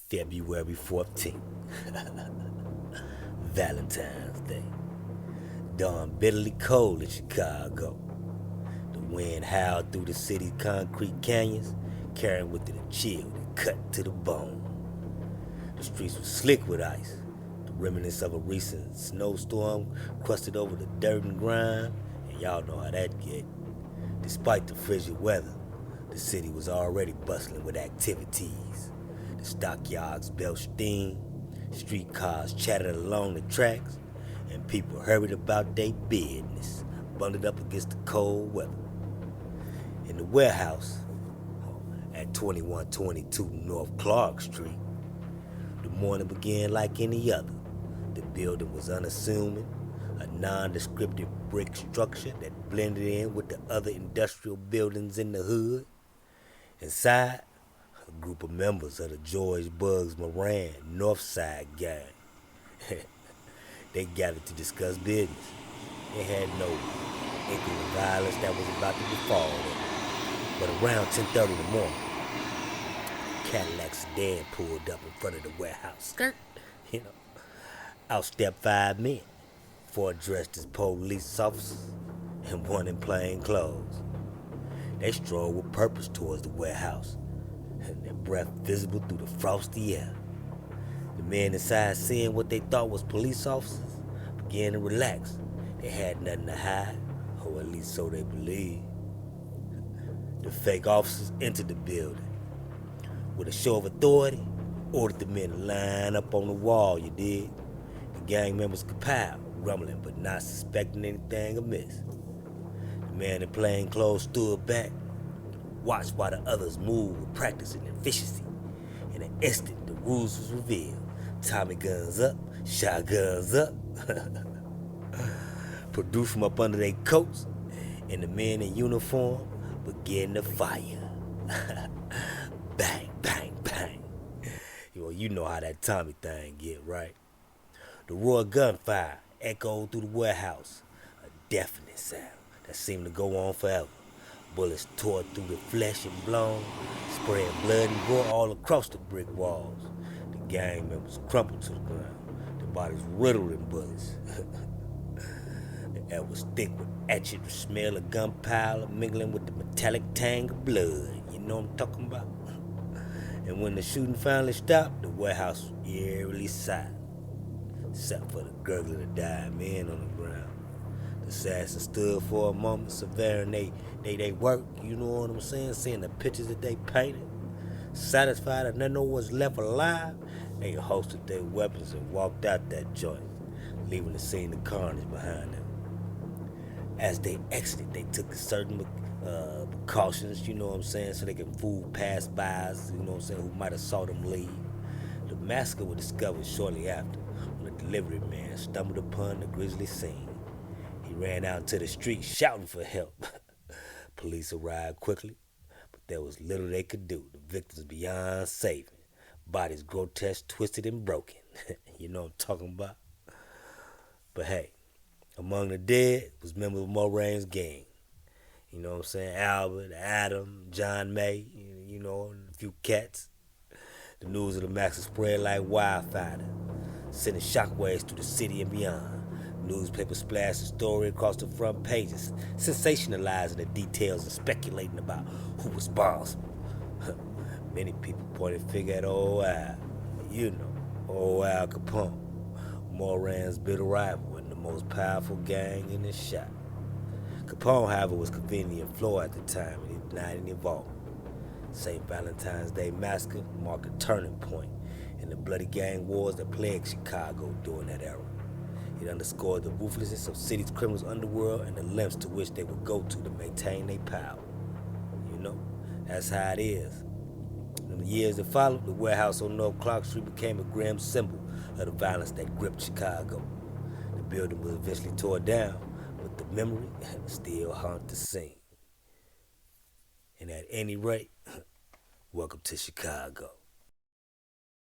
February 14th, Valentine's Day. Dawn bitterly cold in Chicago. The wind howled through the city's concrete canyons, carrying with it a chill that cut to the bone. The streets were slick with ice, the remnants of a recent snowstorm crusted over the dirt and grime, and y'all know how that get. Despite the frigid weather, the city was already bustling with activities. The stockyards belched steam, streetcars chattered along the tracks, and people hurried about their business, bundled up against the cold weather. In the warehouse at 2122 North Clark Street, the morning began like any other. The building was unassuming, a nondescript brick structure that blended in with the other industrial buildings in the hood. Inside, a group of members of the George Bugs Moran North Side gang. They gathered to discuss business. They had no inkling of violence that was about to befall them. But around 10:30 in the morning, a Cadillac sedan pulled up in front of the warehouse. Skirt. Out stepped 5 men, 4 dressed as police officers and 1 in plain clothes. They strolled with purpose towards the warehouse, and their breath visible through the frosty air. The men inside, seeing what they thought was police officers, began to relax. They had nothing to hide, or at least so they believed. The fake officers entered the building. With a show of authority, ordered the men to line up on the wall, you dig? The gang members compiled, grumbling but not suspecting anything amiss. The man in plain clothes stood back, watched while the others moved with practicing efficiency. In an instant, the rules was revealed. Tommy guns up, shotguns up, produced from up under their coats, and the men in uniform began to fire. Bang, bang, bang. You know how that Tommy thing get, right? The roar of gunfire echoed through the warehouse, a deafening sound that seemed to go on forever. Bullets tore through the flesh and bone, spraying blood and gore all across the brick walls. The gang members crumpled to the ground, their bodies riddled in bullets. The air was thick with acrid smell of gunpowder mingling with the metallic tang of blood. You know what I'm talking about? And when the shooting finally stopped, the warehouse was eerily silent, except for the gurgling of dying men on the ground. The assassins stood for a moment, surveying they work, you know what I'm saying, seeing the pictures that they painted. Satisfied that none was left alive, they holstered their weapons and walked out that joint, leaving the scene of carnage behind them. As they exited, they took certain precautions, you know what I'm saying, so they can fool passers, you know what I'm saying, who might have saw them leave. The massacre was discovered shortly after, when a delivery man stumbled upon the grisly scene. He ran out into the street shouting for help. Police arrived quickly, but there was little they could do. The victims beyond saving. Bodies grotesque, twisted, and broken. You know what I'm talking about? But hey, among the dead was members of Moran's gang. You know what I'm saying? Albert, Adam, John May, you know, and a few cats. The news of the massacre spread like wildfire, sending shockwaves through the city and beyond. Newspapers splashed the story across the front pages, sensationalizing the details and speculating about who was responsible. Many people pointed finger at old Al. You know, old Al Capone, Moran's bitter rival and the most powerful gang in the shop. Capone, however, was conveniently in Florida at the time and he denied any involvement. St Valentine's Day massacre marked a turning point in the bloody gang wars that plagued Chicago during that era. It underscored the ruthlessness of city's criminals underworld and the lengths to which they would go to maintain their power. You know, that's how it is. In the years that followed, the warehouse on North Clark Street became a grim symbol of the violence that gripped Chicago. The building was eventually torn down, but the memory still haunts the scene. And at any rate, welcome to Chicago.